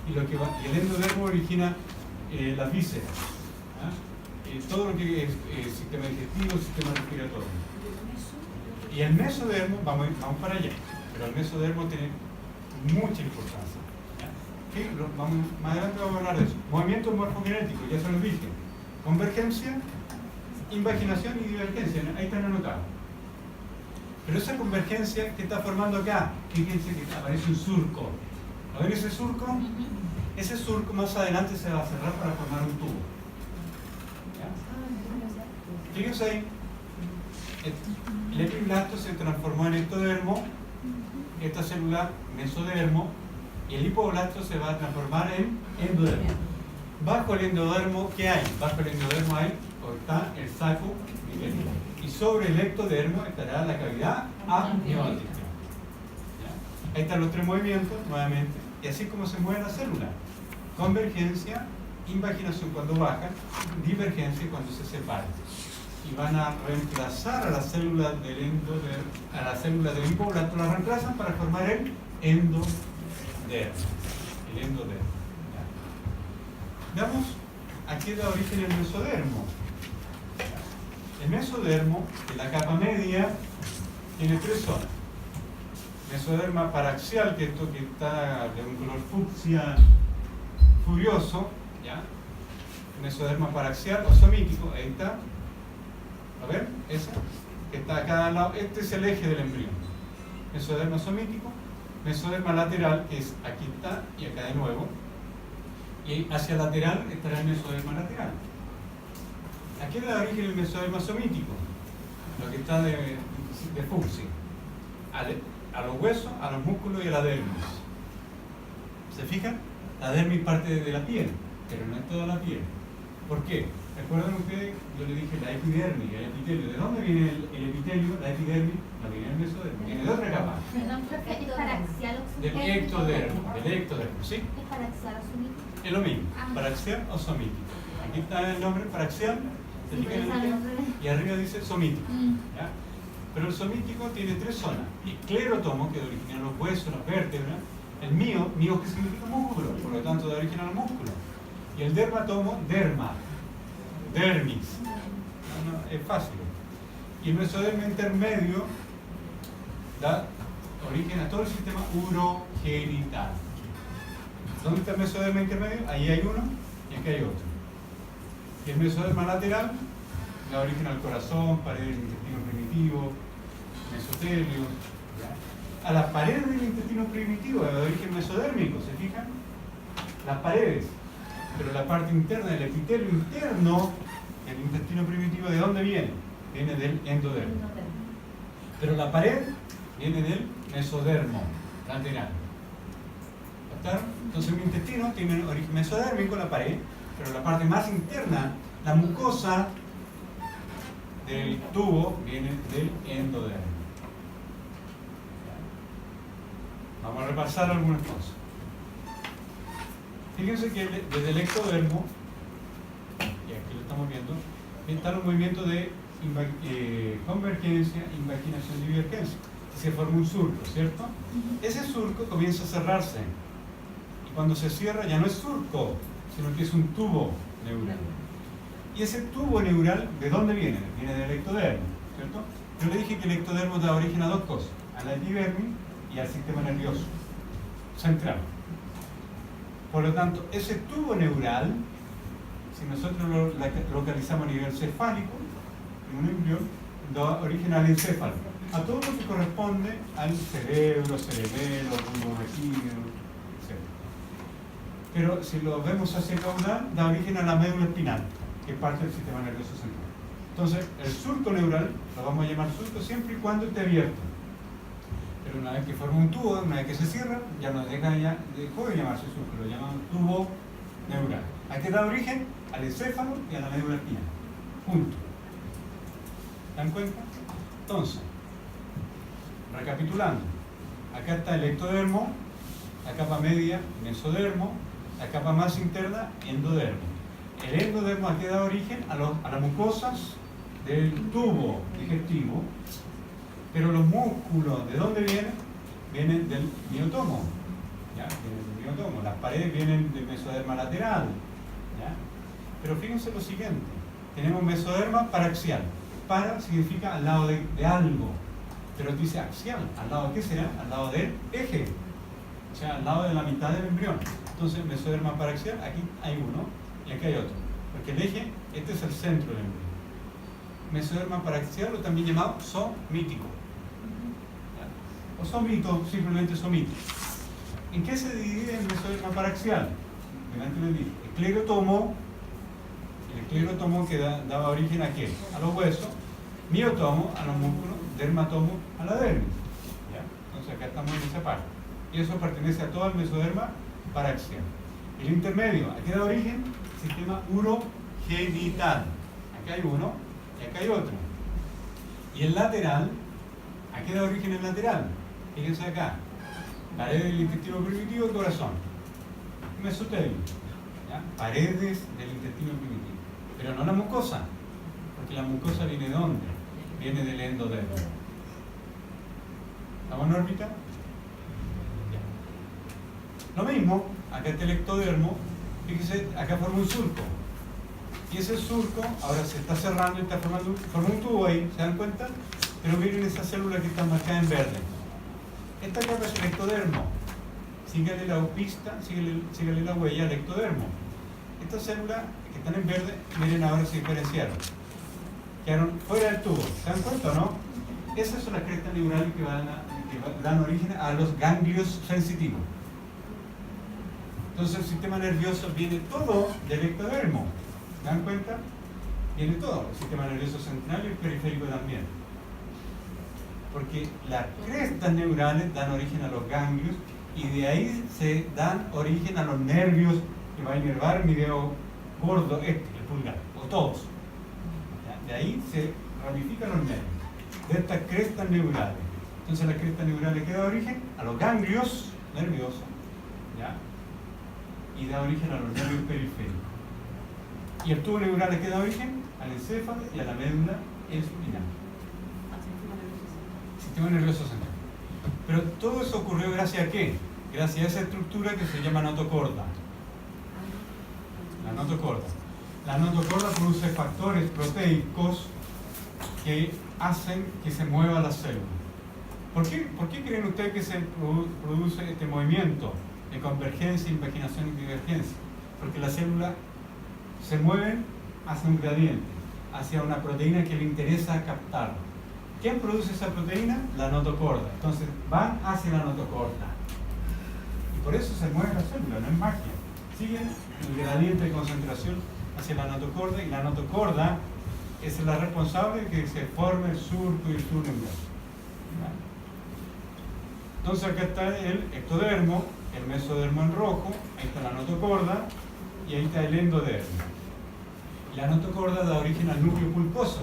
Speaker 1: Y el endodermo origina las vísceras, todo lo que es sistema digestivo, sistema respiratorio. Y el mesodermo, vamos para allá, pero el mesodermo tiene mucha importancia. ¿Sí? Más adelante vamos a hablar de eso. Movimientos morfogenéticos, ya se los dije. Convergencia, invaginación y divergencia, ahí están anotados. Pero esa convergencia que está formando acá, fíjense que aparece un surco. ¿A ver ese surco? Ese surco más adelante se va a cerrar para formar un tubo. ¿Ya? Fíjense ahí. El epiblasto se transformó en ectodermo esta célula mesodermo y el hipoblasto se va a transformar en endodermo. Bajo el endodermo, ¿qué hay? Bajo el endodermo hay, o está el saco miquelino. Y sobre el ectodermo estará la cavidad amniótica. Ahí están los tres movimientos, nuevamente, y así es como se mueve la célula. Convergencia, invaginación cuando baja, divergencia cuando se separa. Y van a reemplazar a la célula del endodermo, a la célula del hipoblasto, la reemplazan para formar el endodermo. El endodermo. ¿Ya? Veamos a qué da origen el mesodermo. El mesodermo, de la capa media, tiene tres zonas. Mesoderma paraxial, que esto que está de un color fucsia furioso, ¿ya? Mesoderma paraxial o somítico, ahí está. A ver, ese, que está acá al lado, este es el eje del embrión. Mesoderma somítico, mesoderma lateral, que es aquí está y acá de nuevo. Y hacia lateral estará el mesoderma lateral. ¿A qué da origen el mesoderma somítico? Lo que está de fucsia. A los huesos, a los músculos y a la dermis. ¿Se fijan? La dermis parte de la piel, pero no es toda la piel. ¿Por qué? ¿Recuerdan ustedes? Yo le dije la epidermis, el epitelio. ¿De dónde viene el epitelio? La epidermis no viene del mesodermo, viene de otra capa.
Speaker 3: Perdón, profe, ¿es paraxial o
Speaker 1: Del ectodermo, ¿sí?
Speaker 3: ¿Es paraxial o somítico?
Speaker 1: Es lo mismo, paraxial o somítico. Aquí está el nombre paraxial, ¿se fijan en el nombre? Y arriba dice somítico. ¿Ya? Pero el somítico tiene tres zonas. El clerotomo, que da origen a los huesos, las vértebras. El mío que significa músculo, por lo tanto da origen al músculo. Y el dermatomo, derma, dermis. Es fácil. Y el mesodermo intermedio da origen a todo el sistema urogenital. ¿Dónde está el mesodermo intermedio? Ahí hay uno y aquí hay otro. Y el mesoderma lateral da origen al corazón, pared del intestino primitivo, mesotelio. ¿Ya? A las paredes del intestino primitivo da origen mesodérmico, ¿se fijan? Las paredes. Pero la parte interna, el epitelio interno del intestino primitivo, ¿de dónde viene? Viene del endodermo. Pero la pared viene del mesodermo lateral. ¿Está? Entonces mi intestino tiene origen mesodérmico, la pared, pero la parte más interna, la mucosa del tubo, viene del endodermo. Vamos a repasar algunas cosas. Fíjense que desde el ectodermo, y aquí lo estamos viendo, están los movimientos de convergencia, invaginación y divergencia. Se forma un surco, ¿cierto? Ese surco comienza a cerrarse. Y cuando se cierra ya no es surco, sino que es un tubo neural. Y ese tubo neural, ¿de dónde viene? Viene del ectodermo, ¿cierto? Yo le dije que el ectodermo da origen a dos cosas, a la epidermis y al sistema nervioso central. Por lo tanto, ese tubo neural, si nosotros lo localizamos a nivel cefálico, en un embrión, da origen al encéfalo, a todo lo que corresponde al cerebro, cerebelo, rumbo vagino, etc. Pero si lo vemos hacia el caudal, da origen a la médula espinal, que es parte del sistema nervioso central. Entonces, el surco neural, lo vamos a llamar surco siempre y cuando esté abierto. Pero una vez que forma un tubo, una vez que se cierra, ya no dejó de llamarse surco, lo llamamos tubo neural. ¿A qué da origen? Al encéfalo y a la médula espinal. Juntos. ¿Se dan cuenta? Entonces, recapitulando, acá está el ectodermo, la capa media, mesodermo, la capa más interna, endodermo. El endodermo aquí da origen a las mucosas del tubo digestivo, pero los músculos, ¿de dónde vienen? Vienen del miotomo. ¿Ya? Vienen del miotomo. Las paredes vienen del mesoderma lateral. ¿Ya? Pero fíjense lo siguiente, tenemos mesoderma paraxial. Para significa al lado de algo, pero dice axial. ¿Al lado de qué será? Al lado del eje, o sea, al lado de la mitad del embrión. Entonces, mesoderma paraxial, aquí hay uno y aquí hay otro, porque el eje, este es el centro del embrión. Mesoderma paraxial, o también llamado somítico. ¿Ya? O somito, simplemente somito. ¿En qué se divide el mesoderma paraxial? Delante les dije, el esclerotomo que daba origen a qué? A los huesos, miotomo a los músculos, dermatomo a la dermis. ¿Ya? Entonces acá estamos en esa parte. Y eso pertenece a todo el mesoderma paraxial. El intermedio, aquí da origen sistema urogenital. Acá hay uno y acá hay otro. Y el lateral, aquí da origen el lateral. Fíjense acá, paredes del intestino primitivo y corazón. Mesotelio, ¿ya? Paredes del intestino primitivo. Pero no la mucosa, porque la mucosa viene de dónde? Viene del endodermo. ¿Estamos en órbita? Ya. Lo mismo, acá está el ectodermo, fíjense, acá forma un surco. Y ese surco ahora se está cerrando y está formando un tubo ahí, ¿se dan cuenta? Pero miren esas células que están marcadas en verde. Esta capa es el ectodermo. Sígale la pista, sígale la huella al ectodermo. Estas células que están en verde, miren ahora se diferenciaron. Quedaron fuera del tubo, ¿se dan cuenta o no? Esas son las crestas neurales que dan origen a los ganglios sensitivos. Entonces el sistema nervioso viene todo del ectodermo. ¿Se dan cuenta? Viene todo, el sistema nervioso central y el periférico también. Porque las crestas neurales dan origen a los ganglios y de ahí se dan origen a los nervios que va a inervar mi dedo gordo, el pulgar, o todos. ¿Ya? De ahí se ramifican los nervios, de estas crestas neurales. Entonces las crestas neurales que da origen a los ganglios nerviosos, ¿ya? Y da origen a los nervios periféricos. Y el tubo neural que da origen al encéfalo y a la médula espinal. Sistema nervioso central. Pero todo eso ocurrió gracias a qué? Gracias a esa estructura que se llama notocorda. La notocorda. La notocorda produce factores proteicos que hacen que se mueva la célula. ¿Por qué creen ustedes que se produce este movimiento de convergencia, impaginación y divergencia? Porque las células se mueven hacia un gradiente, hacia una proteína que le interesa captar. ¿Quién produce esa proteína? La notocorda. Entonces van hacia la notocorda. Y por eso se mueve la célula, no es magia. Siguen el gradiente de concentración hacia la notocorda y la notocorda es la responsable de que se forme el surco y el tubo neural. Entonces acá está el ectodermo, el mesodermo en rojo, ahí está la notocorda y ahí está el endodermo. La notocorda da origen al núcleo pulposo.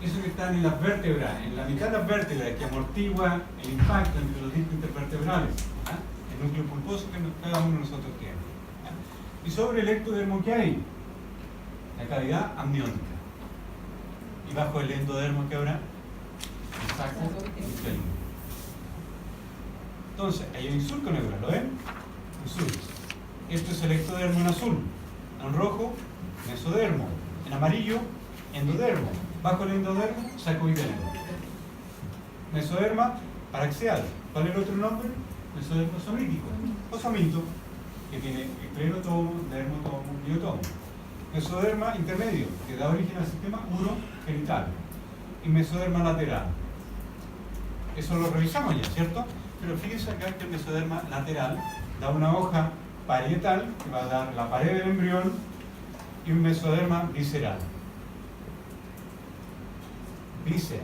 Speaker 1: Eso que está en las vértebras, en la mitad de las vértebras, que amortigua el impacto entre los discos intervertebrales. ¿Ah? El núcleo pulposo que cada uno de nosotros tiene. ¿Ah? Y sobre el ectodermo, ¿qué hay? La cavidad amniótica. Y bajo el endodermo, ¿qué habrá? El saco uterino. Entonces, ahí hay un surco neural, ¿lo ven? Un surco. Esto es el ectodermo en azul. En rojo, mesodermo. En amarillo, endodermo. Bajo el endodermo, saco uterino. Mesoderma paraxial. ¿Cuál es el otro nombre? Mesodermo somítico. O somito, que tiene esclerotomo, dermotomo, biotomo. Mesoderma intermedio, que da origen al sistema urogenital. Y mesoderma lateral. Eso lo revisamos ya, ¿cierto? Pero fíjense acá que el mesoderma lateral da una hoja parietal, que va a dar la pared del embrión, y un mesoderma visceral. Víscera,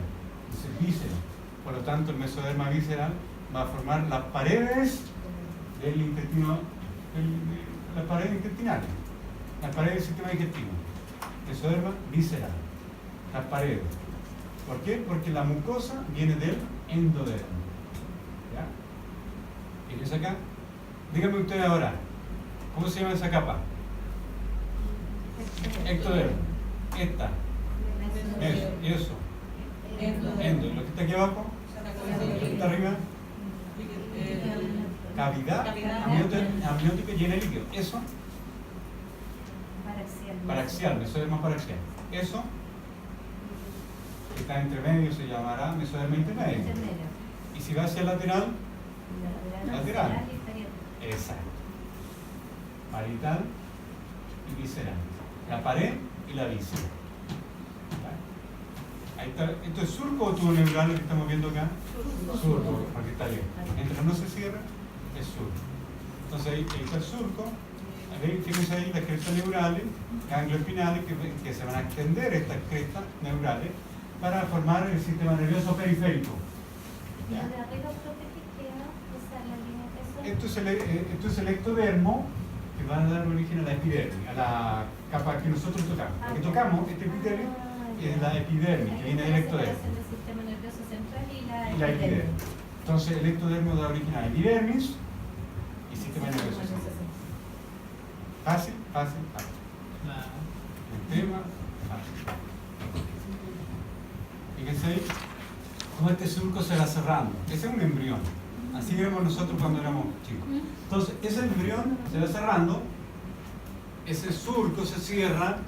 Speaker 1: es el víscera. Por lo tanto, el mesoderma visceral va a formar las paredes del intestino, las paredes intestinales, las paredes del sistema digestivo. Mesoderma visceral, las paredes. ¿Por qué? Porque la mucosa viene del endodermo. ¿Ya? Fíjense acá. Díganme ustedes ahora, ¿cómo se llama esa capa? Ectodermo. Esta. Eso. Y eso. Endo. ¿Y lo que está aquí abajo? ¿Lo que está arriba? Cavidad amniótica llena de líquido. Eso. Paraxial, mesoderma paraxial. Eso, que está entre medio, se llamará mesoderma intermedio. Y si va hacia el lateral, lateral. Exacto. Parietal y visceral. La pared y la víscera. Ahí está. ¿Esto es surco o tubo neural que estamos viendo acá? Surco, porque está bien. Mientras no se cierra, es surco. Entonces ahí está el surco. Fíjense ahí las crestas neurales, ganglios espinales que se van a extender estas crestas neurales para formar el sistema nervioso periférico.
Speaker 3: ¿Y el de arriba protege queda?
Speaker 1: esto es el ectodermo que va a dar origen a la epidermis, a la capa que nosotros tocamos. Lo que tocamos, este epitelio, es la epidermis, que viene del ectodermo.
Speaker 3: El sistema nervioso central y
Speaker 1: Y la epidermis. Entonces el ectodermo da origen a epidermis y sistema nervioso central. Fácil, fácil, fácil. El tema, fácil. Fíjense ahí cómo este surco se va cerrando. Ese es un embrión. Así vemos nosotros cuando éramos chicos. Entonces, ese embrión se va cerrando, ese surco se cierra,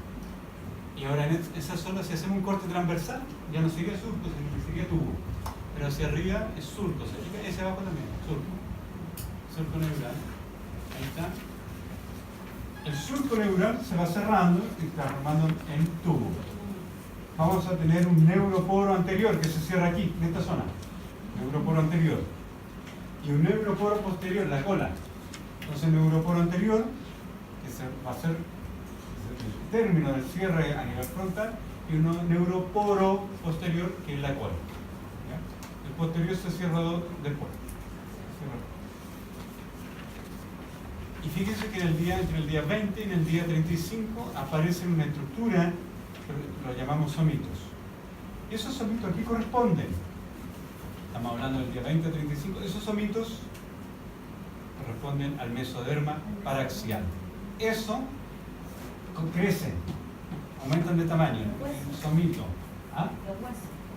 Speaker 1: y ahora en esa zona, si hacemos un corte transversal, ya no sería surco, sería tubo. Pero hacia arriba es surco, ese abajo también, surco neural. Ahí está. El surco neural se va cerrando y transformando en tubo. Vamos a tener un neuroporo anterior que se cierra aquí, en esta zona. Neuroporo anterior. Y un neuroporo posterior, la cola. Entonces el neuroporo anterior, que va a ser el término del cierre a nivel frontal, y un neuroporo posterior, que es la cola. ¿Ya? El posterior se cierra después. Y fíjense que entre el día 20 y el día 35 aparece una estructura que lo llamamos somitos. Y esos somitos aquí corresponden, estamos hablando del día 20 a 35, esos somitos corresponden al mesoderma paraxial. Eso crece, aumentan de tamaño, el somito. ¿Ah?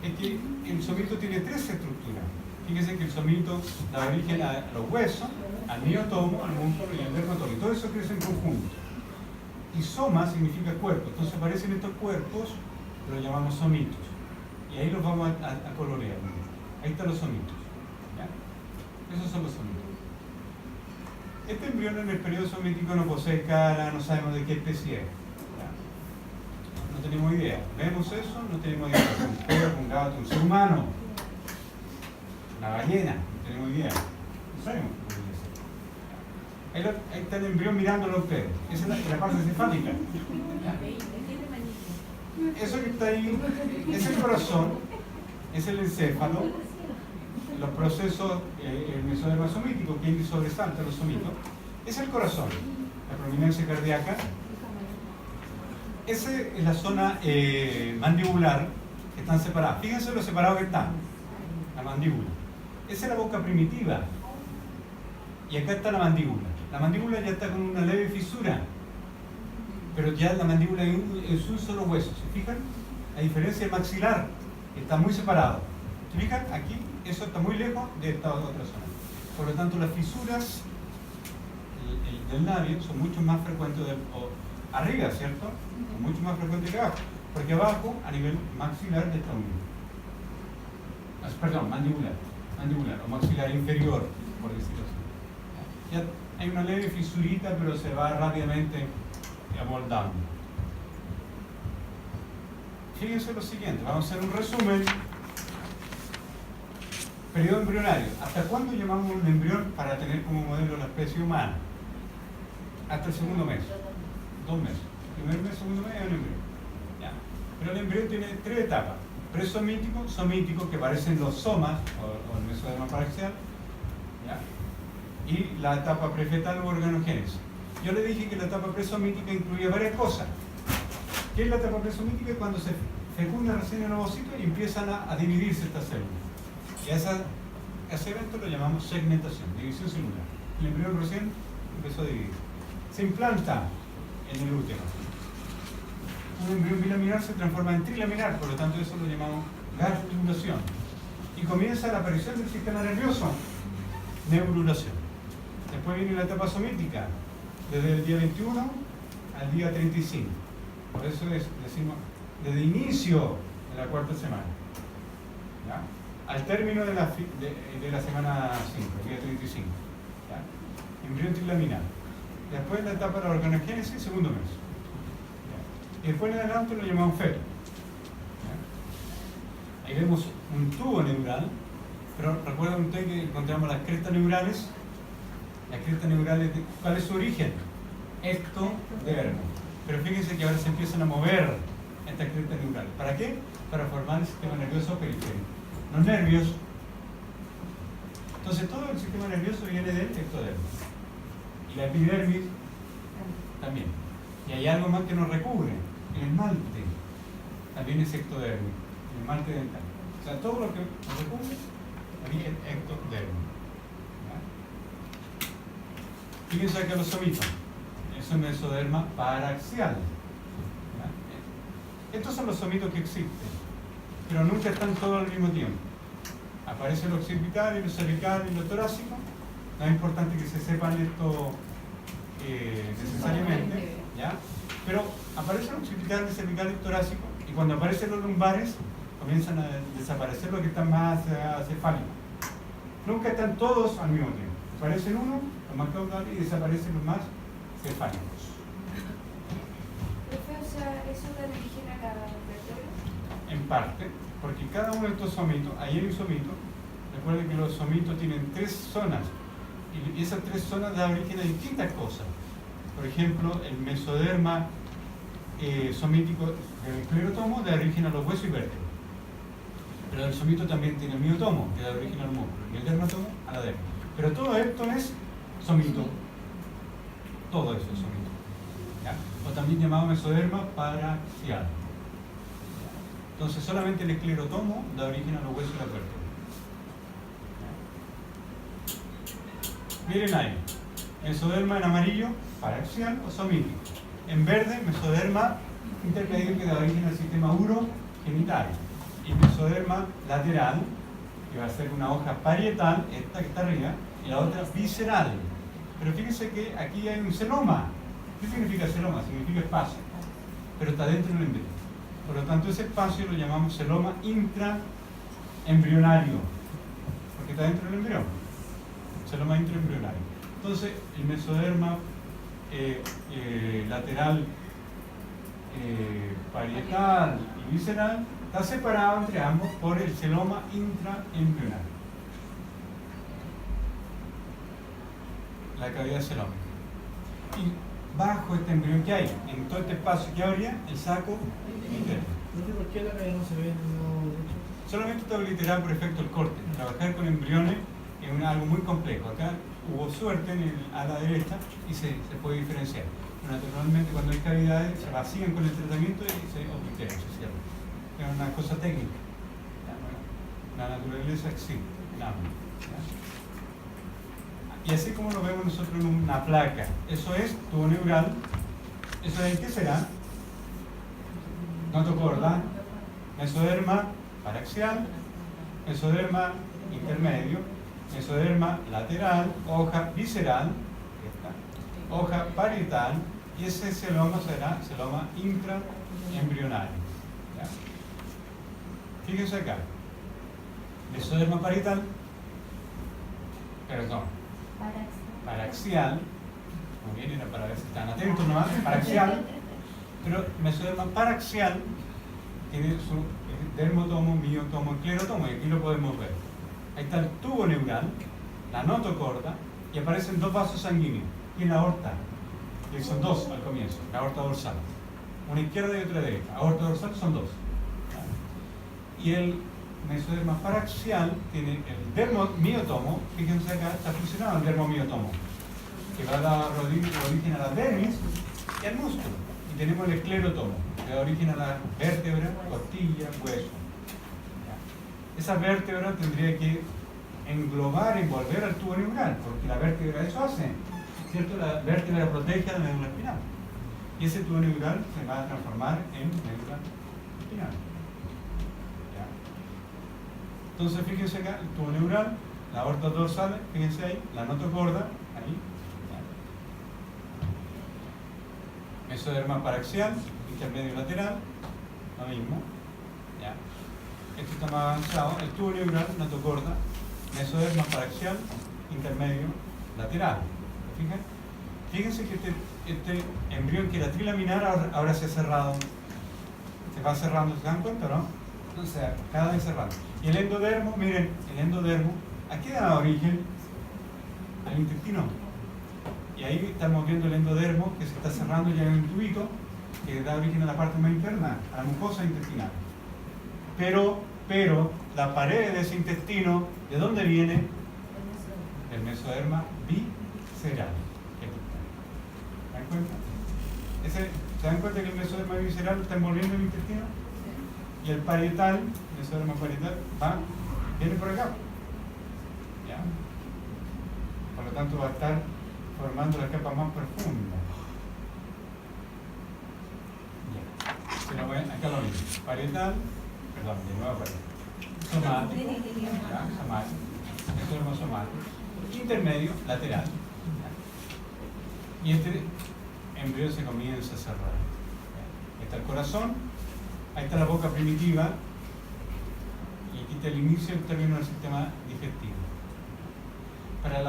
Speaker 1: Es que el somito tiene tres estructuras. Fíjense que el somito da origen a los huesos, al miotomo, al músculo y al dermatomo. Y todo eso crece en conjunto. Y soma significa cuerpo. Entonces aparecen estos cuerpos, los llamamos somitos. Y ahí los vamos a colorear. Ahí están los somitos. ¿Ya? Esos son los somitos. Este embrión en el periodo somítico no posee cara, no sabemos de qué especie es. ¿Ya? No tenemos idea. Vemos eso, no tenemos idea. Un perro, un gato, un ser humano, una ballena, no tenemos idea. No sabemos qué podría ser. Ahí está el embrión mirándolo a ustedes. Esa es la parte cefálica. Eso que está ahí es el corazón, es el encéfalo, los procesos, el mesoderma somítico, que sobresalta los somitos, es el corazón, la prominencia cardíaca. Esa es la zona mandibular, que están separadas. Fíjense lo separado que están, la mandíbula. Esa es la boca primitiva. Y acá está la mandíbula. La mandíbula ya está con una leve fisura, pero ya la mandíbula es un solo hueso. ¿Se fijan? A diferencia del maxilar, está muy separado. ¿Se fijan? Aquí, eso está muy lejos de esta otra zona. Por lo tanto, las fisuras del labio son mucho más frecuentes arriba, ¿cierto? Son mucho más frecuentes que abajo. Porque abajo, a nivel maxilar, está unido. Perdón, mandibular o maxilar inferior, por decirlo así. Ya hay una leve fisurita, pero se va rápidamente amoldando. Fíjense lo siguiente, vamos a hacer un resumen. Periodo embrionario. ¿Hasta cuándo llamamos un embrión para tener como modelo la especie humana? Hasta el segundo mes. 2 meses. Primer mes, segundo mes es un embrión. ¿Ya? Pero el embrión tiene 3 etapas. Presomítico, somítico, que parecen los somas o el mesoderma paraxial. ¿Ya? Y la etapa prefetal o organogénesis. Yo le dije que la etapa presomítica incluía varias cosas. ¿Qué es la etapa presomítica? Cuando se fecunda recién el ovocito y empiezan a dividirse estas células. Y a ese evento lo llamamos segmentación, división celular. El embrión recién empezó a dividir. Se implanta en el útero. Un embrión bilaminar se transforma en trilaminar, por lo tanto eso lo llamamos gastrulación. Y comienza la aparición del sistema nervioso, neurulación. Después viene la etapa somítica, desde el día 21 al día 35. Por eso decimos, desde inicio de la 4ª semana. ¿Ya? Al término de la semana 5, el día 35. ¿Ya? Embrión trilaminar. Después la etapa de la organogénesis, segundo mes. ¿Ya? Y después en adelante lo llamamos feto. ¿Ya? Ahí vemos un tubo neural, pero recuerden ustedes que encontramos las crestas neurales. Las crestas neurales, ¿cuál es su origen? Ectodermo. Pero fíjense que ahora se empiezan a mover estas crestas neurales. ¿Para qué? Para formar el sistema nervioso periférico. Los nervios Entonces todo el sistema nervioso viene del ectodermo. Y la epidermis también. Y hay algo más que nos recubre, el esmalte. También es ectodermo, el esmalte dental. O sea, todo lo que nos recubre, origen ectodermo. Fíjense acá los somitos. Es un mesoderma paraxial. Estos son los somitos que existen, pero nunca están todos al mismo tiempo. Aparece lo occipital y lo cervical y lo torácico. No es importante que se sepan esto necesariamente, ¿ya? Pero aparece lo occipital, el cervical y el torácico, y cuando aparecen los lumbares comienzan a desaparecer los que están más cefálicos. Nunca están todos al mismo tiempo. Aparecen uno, los más caudales, y desaparecen los más cefálicos.
Speaker 3: Profe, o sea, ¿eso da origen a la vértebra?
Speaker 1: En parte, porque cada uno de estos somitos, ahí hay un somito, recuerden que los somitos tienen 3 zonas, y esas 3 zonas dan origen a distintas cosas. Por ejemplo, el mesoderma somítico del esclerotomo da origen a los huesos y vértebras. Pero el somito también tiene el miotomo, que da origen al músculo, y el dermatomo a la dermis. Pero todo esto es somito. Todo eso es somito. ¿Ya? O también llamado mesoderma paraxial. Entonces solamente el esclerotomo da origen a los huesos y las vértebras. Miren ahí, mesoderma en amarillo, paraxial o somítico. En verde, mesoderma intermedio que da origen al sistema urogenital. Y mesoderma lateral, que va a ser una hoja parietal, esta que está arriba, y la otra visceral. Pero fíjense que aquí hay un celoma. ¿Qué significa celoma? Significa espacio, pero está dentro del embrión. Por lo tanto, ese espacio lo llamamos celoma intraembrionario, porque está dentro del embrión. Celoma intraembrionario. Entonces, el mesoderma lateral, parietal y visceral está separado entre ambos por el celoma intraembrionario. La cavidad celómica. Y bajo este embrión que hay, en todo este espacio que habría, el saco interno.
Speaker 2: ¿Por qué la cavidad no se ve en el lado derecho?
Speaker 1: Solamente está obliterada por efecto del corte. Trabajar con embriones es algo muy complejo. Acá hubo suerte a la derecha y se puede diferenciar. Pero naturalmente cuando hay cavidades se vacían con el tratamiento y se obliteran, se cierran. Es una cosa técnica. La naturaleza existe. Y así como lo vemos nosotros en una placa, eso es tubo neural, eso es, ¿qué será? Notocorda, mesoderma paraxial, mesoderma intermedio, mesoderma lateral, hoja visceral, hoja parietal, y ese celoma será celoma intraembrionario. ¿Ya? Fíjense acá, mesoderma parietal, perdón, paraxial, muy bien, era para ver si están atentos nomás, paraxial, pero mesoderma paraxial tiene su dermotomo, miotomo, esclerotomo, y aquí lo podemos ver. Ahí está el tubo neural, la notocorda, y aparecen 2 vasos sanguíneos, y la aorta, que son 2 al comienzo, la aorta dorsal, una izquierda y otra derecha. Aorta dorsal son 2. Y el mesoderma paraxial tiene el dermomiotomo, fíjense acá, está fusionado el dermomiotomo, que va a dar origen a la dermis y al músculo. Y tenemos el esclerotomo, que da origen a la vértebra, costilla, hueso. Esa vértebra tendría que envolver al tubo neural, porque la vértebra eso hace, ¿cierto? La vértebra protege a la médula espinal. Y ese tubo neural se va a transformar en médula espinal. Entonces fíjense acá, el tubo neural, la aorta dorsal, fíjense ahí, la notocorda, ahí. Mesoderma paraxial, intermedio lateral, lo mismo. ¿Ya? Esto está más avanzado, el tubo neural, notocorda, mesoderma paraxial, intermedio lateral. ¿Se fijan? Fíjense que este embrión que era trilaminar ahora se ha cerrado. Se va cerrando, ¿se dan cuenta, no? Entonces, cada vez cerrando. Y el endodermo, miren, el endodermo, ¿a qué da origen? Al intestino. Y ahí estamos viendo el endodermo que se está cerrando ya en un tubito que da origen a la parte más interna, a la mucosa intestinal. Pero la pared de ese intestino, ¿de dónde viene? del mesoderma visceral. ¿Se dan cuenta? ¿Se dan cuenta que el mesoderma visceral está envolviendo el intestino? Y el parietal, el mesoderma parietal, viene por acá. ¿Ya? Por lo tanto va a estar formando la capa más profunda. Ya. Pero bueno, acá lo mismo. Parietal, perdón, de nuevo parietal. Somático, ¿ya? Somático. Mesoderma somático. Intermedio, lateral. ¿Ya? Y este embrión se comienza a cerrar. ¿Ya? Está el corazón, ahí está la boca primitiva, y aquí está el inicio del término del sistema digestivo. Para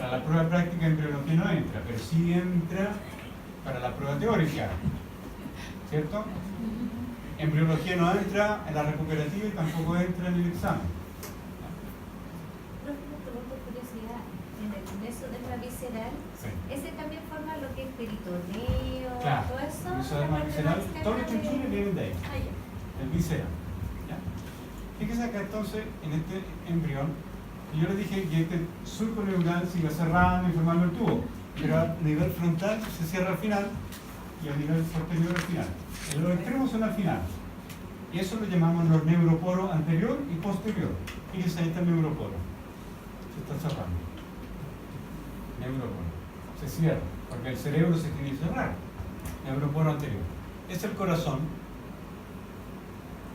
Speaker 1: la prueba práctica embriología no entra, pero sí entra para la prueba teórica, ¿cierto? Embriología no entra en la recuperativa y tampoco entra en el examen.
Speaker 4: Profe, me pregunto curiosidad, en el mesoderma visceral,
Speaker 1: Sí.
Speaker 4: ¿ese también forma lo que es peritoneo,
Speaker 1: Claro,
Speaker 4: todo eso?
Speaker 1: el mesoderma
Speaker 4: la parte
Speaker 1: visceral,
Speaker 4: más externa
Speaker 1: todos los
Speaker 4: de-
Speaker 1: chunchules vienen de ahí,
Speaker 4: Ah, ya.
Speaker 1: el visceral. ¿Ya? Fíjese acá entonces, en este embrión, yo le dije que este surco neural se iba cerrando y formando el tubo, pero a nivel frontal se cierra al final y a nivel posterior al final. Los extremos son al final. Y eso lo llamamos los neuroporos anterior y posterior. Fíjense, ahí está el neuroporo. Se está cerrando. Neuroporo. Se cierra, porque el cerebro se tiene que cerrar. Neuroporo anterior. Es el corazón.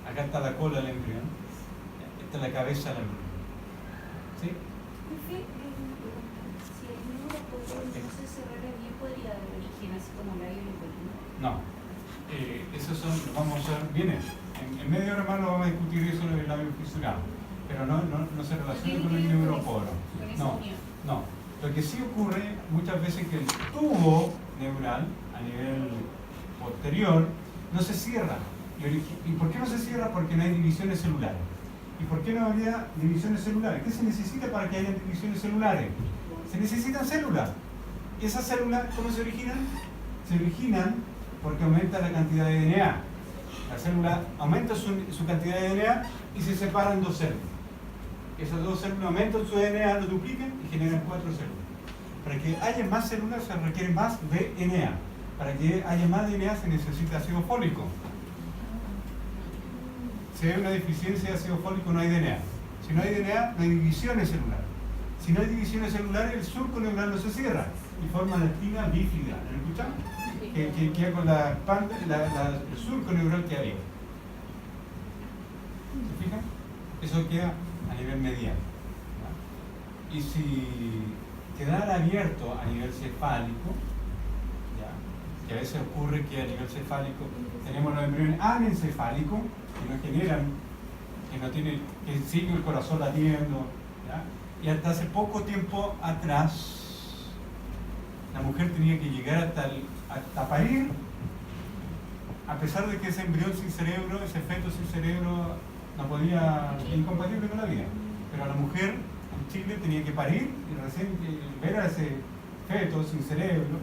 Speaker 1: Acá está la cola del embrión. Esta es la cabeza del embrión. ¿Sí?
Speaker 3: Profe, si el neuroporo no se cerrara bien, podría dar origen así como labio leporino.
Speaker 1: No. Esos son, vamos a ver, viene. En media hora más lo vamos a discutir eso del labio fisurado. Pero no se relaciona con el neuroporo.
Speaker 3: Con esa
Speaker 1: No,
Speaker 3: unión.
Speaker 1: no. Lo que sí ocurre muchas veces que el tubo neural a nivel posterior no se cierra. ¿Y por qué no se cierra? Porque no hay divisiones celulares. ¿Y por qué no habría divisiones celulares? ¿Qué se necesita para que haya divisiones celulares? Se necesitan células. ¿Y esas células cómo se originan? Se originan porque aumenta la cantidad de DNA. La célula aumenta su cantidad de DNA y se separan dos células. Esas dos células aumentan su DNA, lo duplican y generan 4 células. Para que haya más células se requiere más DNA. Para que haya más DNA se necesita ácido fólico. Si hay una deficiencia de ácido fólico no hay DNA. Si no hay DNA no hay divisiones celulares. Si no hay divisiones celulares el surco neural no se cierra y forma la espina bífida. ¿Lo escuchamos? Que queda con la espalda, el surco neural que hay. ¿Se fijan? Eso queda a nivel medial. ¿Ya? Y si quedara abierto a nivel cefálico, ¿ya? Que a veces ocurre que a nivel cefálico tenemos los embriones anencefálicos que no generan, que sigue el corazón latiendo, ¿ya? Y hasta hace poco tiempo atrás la mujer tenía que llegar hasta parir, a pesar de que ese embrión sin cerebro, ese feto sin cerebro, no podía, incompatible con la vida. Pero la mujer en Chile tenía que parir y recién ver a ese feto sin cerebro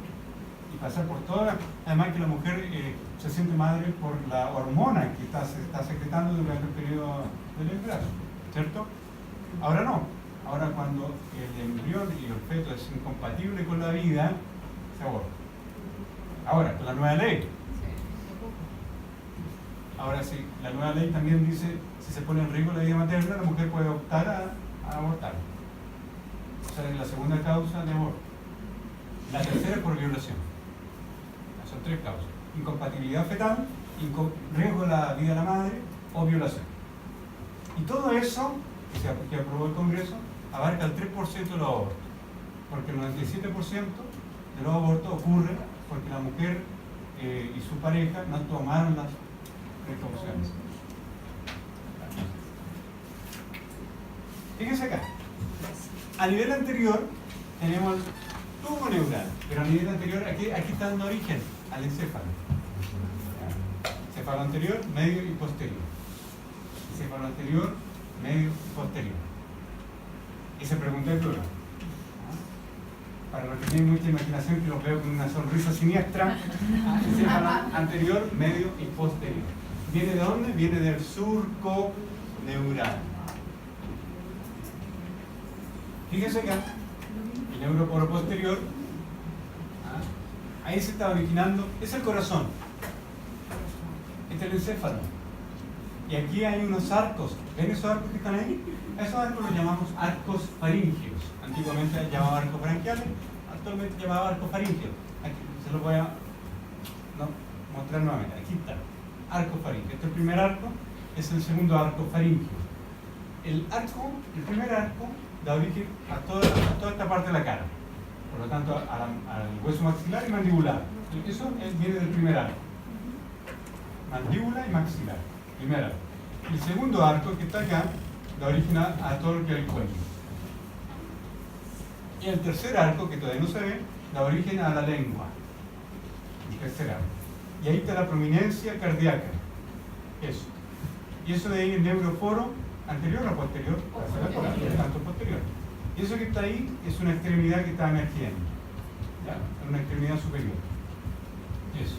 Speaker 1: y pasar por toda, además que la mujer se siente madre por la hormona que se está secretando durante el periodo del embarazo, ¿cierto? Ahora no, ahora cuando el embrión y el feto es incompatible con la vida, se aborta. Ahora, con la nueva ley. Ahora sí, la nueva ley también dice, si se pone en riesgo la vida materna, la mujer puede optar a abortar. O sea, es la segunda causa de aborto. La tercera es por violación. Son 3 causas. Incompatibilidad fetal, riesgo de la vida de la madre o violación. Y todo eso, que aprobó el Congreso, abarca el 3% de los abortos. Porque el 97% de los abortos ocurre porque la mujer y su pareja no tomaron las precauciones. Fíjense acá. A nivel anterior tenemos el tubo neural, pero a nivel anterior aquí está dando origen al encéfalo. Encéfalo anterior, medio y posterior. Encéfalo anterior, medio y posterior. Y se pregunta el plural. Para los que tienen mucha imaginación, que los veo con una sonrisa siniestra, encéfalo anterior, medio y posterior. ¿Viene de dónde? Viene del surco neural. Fíjense acá, el neuroporo posterior, ahí se está originando, es el corazón, este es el encéfalo. Y aquí hay unos arcos, ¿ven esos arcos que están ahí? A esos arcos los llamamos arcos faríngeos. Antiguamente se llamaba arcos branquiales, actualmente se llamaba arcos faríngeos. Aquí se los voy a mostrar nuevamente. Aquí está, arco faríngeo. Este es el primer arco, es el segundo arco faríngeo. El primer arco da origen a toda esta parte de la cara. Por lo tanto, al hueso maxilar y mandibular. Eso viene del primer arco. Mandíbula y maxilar. Primer arco. El segundo arco, que está acá, da origen a todo lo que es el cuello. Y el tercer arco, que todavía no se ve, da origen a la lengua. El tercer arco. Y ahí está la prominencia cardíaca. Eso. Y eso de ahí el neuroporo anterior o posterior, tanto posterior. Y eso que está ahí es una extremidad que está emergiendo. ¿Ya? Una extremidad superior. Eso.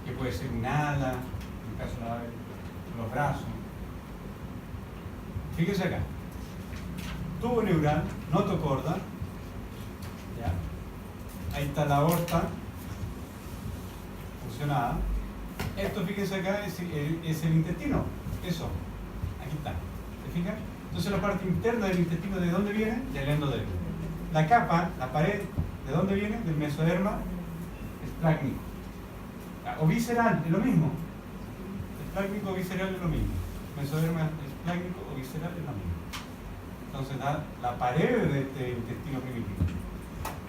Speaker 1: Que puede ser un ala, en el caso de los brazos. Fíjense acá. Tubo neural, notocorda. ¿Ya? Ahí está la aorta funcionada. Esto, fíjense acá, es el intestino. Eso. Aquí está. ¿Se fijan? Entonces la parte interna del intestino, ¿de dónde viene? Del endodermo. La capa, la pared, ¿de dónde viene? Del mesoderma esplácnico. O visceral, es lo mismo. Esplácnico o visceral es lo mismo. Mesoderma esplácnico o visceral es lo mismo. Entonces la pared de este intestino primitivo.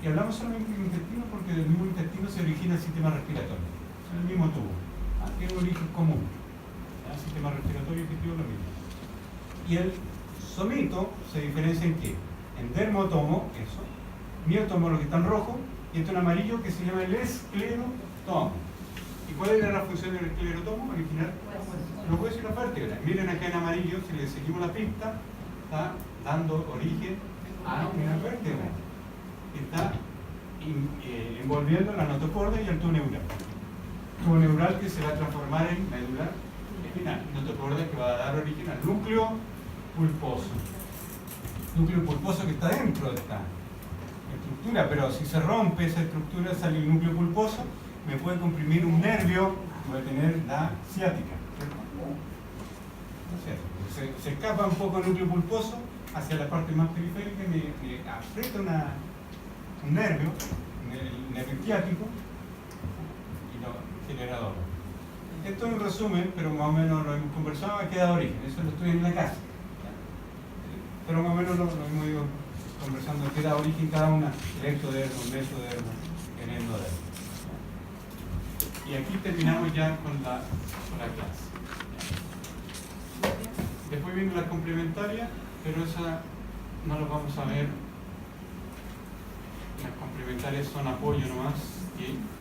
Speaker 1: Y hablamos solamente del intestino porque del mismo intestino se origina el sistema respiratorio. Es el mismo tubo. Tiene un origen común. El sistema respiratorio y digestivo es lo mismo. Y el somito se diferencia en qué? En dermotomo, eso, miotomo, lo que está en rojo, y esto en amarillo que se llama el esclerotomo. ¿Y cuál era la función del esclerotomo? Original los huesos y las vértebras. Miren acá en amarillo, si le seguimos la pista, está dando origen a una vértebra. Está envolviendo la notocorda y el tubo neural. Tubo neural que se va a transformar en médula espinal. Notocorda que va a dar origen al núcleo pulposo. Núcleo pulposo que está dentro de esta estructura, pero si se rompe esa estructura, sale el núcleo pulposo, me puede comprimir un nervio, voy a tener la ciática. Se escapa un poco el núcleo pulposo hacia la parte más periférica y me aprieta un nervio, el nervio ciático, y lo genera dolor. Esto es un resumen, pero más o menos lo hemos conversado, ha quedado origen, eso lo estoy en la casa. Pero más o menos lo hemos ido conversando, que da origen cada una, el ectodermo, el mesodermo, el endodermo. Y aquí terminamos ya con la clase. Después viene la complementaria, pero esa no la vamos a ver. Las complementarias son apoyo nomás. Y